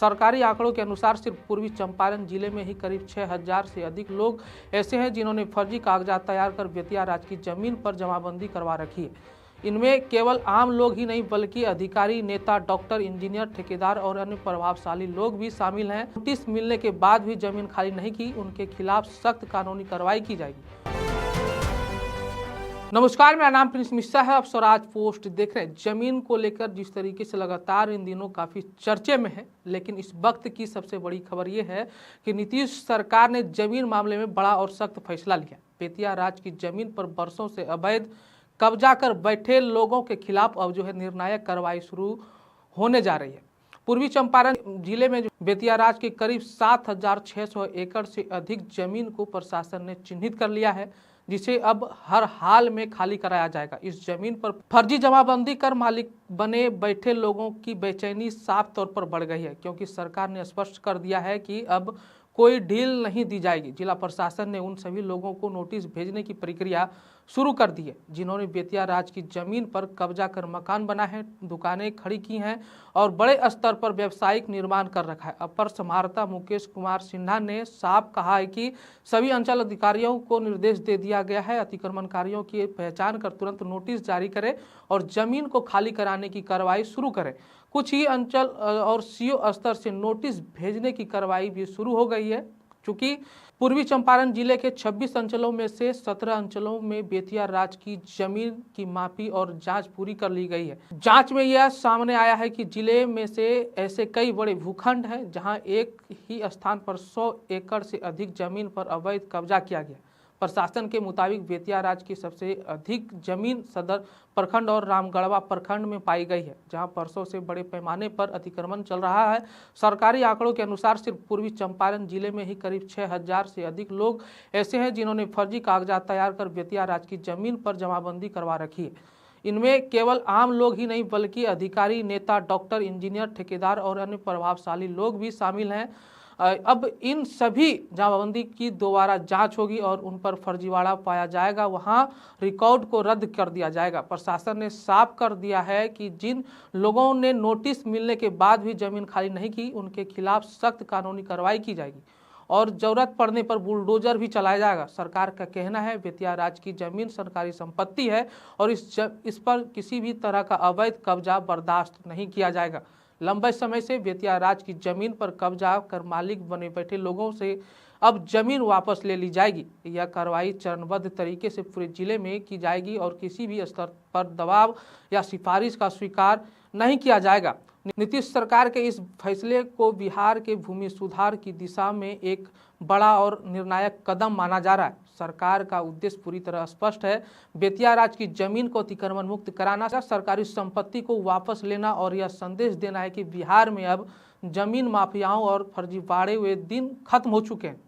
सरकारी आंकड़ों के अनुसार सिर्फ पूर्वी चंपारण जिले में ही करीब 6000 से अधिक लोग ऐसे हैं जिन्होंने फर्जी कागजात तैयार कर बेतिया राज की जमीन पर जमाबंदी करवा रखी है। इनमें केवल आम लोग ही नहीं बल्कि अधिकारी, नेता, डॉक्टर, इंजीनियर, ठेकेदार और अन्य प्रभावशाली लोग भी शामिल हैं। नोटिस मिलने के बाद भी जमीन खाली नहीं की, उनके खिलाफ सख्त कानूनी कार्रवाई की जाएगी। नमस्कार, मेरा नाम प्रिंस मिश्रा है। आप स्वराज पोस्ट देख रहे हैं। जमीन को लेकर जिस तरीके से लगातार इन दिनों काफी चर्चे में है, लेकिन इस वक्त की सबसे बड़ी खबर यह है कि नीतीश सरकार ने जमीन मामले में बड़ा और सख्त फैसला लिया। बेतिया राज की जमीन पर बरसों से अवैध कब्जा कर बैठे लोगों के खिलाफ अब निर्णायक कार्रवाई शुरू होने जा रही है। पूर्वी चंपारण जिले में बेतिया राज के करीब 7600 एकड़ से अधिक जमीन को प्रशासन ने चिन्हित कर लिया है, जिसे अब हर हाल में खाली कराया जाएगा। इस जमीन पर फर्जी जमाबंदी कर मालिक बने बैठे लोगों की बेचैनी साफ तौर पर बढ़ गई है, क्योंकि सरकार ने स्पष्ट कर दिया है कि अब कोई ढील नहीं दी जाएगी। जिला प्रशासन ने उन सभी लोगों को नोटिस भेजने की प्रक्रिया शुरू कर दी है जिन्होंने बेतिया राज की जमीन पर कब्जा कर मकान बनाए हैं, दुकानें खड़ी की हैं और बड़े स्तर पर व्यावसायिक निर्माण कर रखा है। अपर समाहर्ता मुकेश कुमार सिन्हा ने साफ कहा है कि सभी अंचल अधिकारियों को निर्देश दे दिया गया है, अतिक्रमणकारियों की पहचान कर तुरंत नोटिस जारी करें और जमीन को खाली कराने की कार्रवाई शुरू करें। कुछ ही अंचल और सीओ स्तर से नोटिस भेजने की कार्रवाई भी शुरू हो गई है। चूंकि पूर्वी चंपारण जिले के 26 अंचलों में से 17 अंचलों में बेतिया राज की जमीन की मापी और जांच पूरी कर ली गई है। जांच में यह सामने आया है कि जिले में से ऐसे कई बड़े भूखंड हैं जहां एक ही स्थान पर 100 एकड़ से अधिक जमीन पर अवैध कब्जा किया गया। प्रशासन के मुताबिक बेतिया राज की सबसे अधिक जमीन सदर प्रखंड और रामगढ़वा प्रखंड में पाई गई है, जहां परसों से बड़े पैमाने पर अतिक्रमण चल रहा है। सरकारी आंकड़ों के अनुसार सिर्फ पूर्वी चंपारण जिले में ही करीब 6000 से अधिक लोग ऐसे हैं जिन्होंने फर्जी कागजात तैयार कर बेतिया राज की जमीन पर जमाबंदी करवा रखी है। इनमें केवल आम लोग ही नहीं बल्कि अधिकारी, नेता, डॉक्टर, इंजीनियर, ठेकेदार और अन्य प्रभावशाली लोग भी शामिल हैं। अब इन सभी जमाबंदी की दोबारा जांच होगी और उन पर फर्जीवाड़ा पाया जाएगा, वहां रिकॉर्ड को रद्द कर दिया जाएगा। प्रशासन ने साफ कर दिया है कि जिन लोगों ने नोटिस मिलने के बाद भी जमीन खाली नहीं की, उनके खिलाफ सख्त कानूनी कार्रवाई की जाएगी और जरूरत पड़ने पर बुलडोजर भी चलाया जाएगा। सरकार का कहना है बेतिया राज की जमीन सरकारी संपत्ति है और इस पर किसी भी तरह का अवैध कब्जा बर्दाश्त नहीं किया जाएगा। लंबे समय से बेतिया राज की जमीन पर कब्जा कर मालिक बने बैठे लोगों से अब जमीन वापस ले ली जाएगी। यह कार्रवाई चरणबद्ध तरीके से पूरे जिले में की जाएगी और किसी भी स्तर पर दबाव या सिफारिश का स्वीकार नहीं किया जाएगा। नीतीश सरकार के इस फैसले को बिहार के भूमि सुधार की दिशा में एक बड़ा और निर्णायक कदम माना जा रहा है। सरकार का उद्देश्य पूरी तरह स्पष्ट है, बेतिया राज की जमीन को अतिक्रमण मुक्त कराना, सरकारी संपत्ति को वापस लेना और यह संदेश देना है कि बिहार में अब जमीन माफियाओं और फर्जीवाड़े हुए दिन खत्म हो चुके हैं।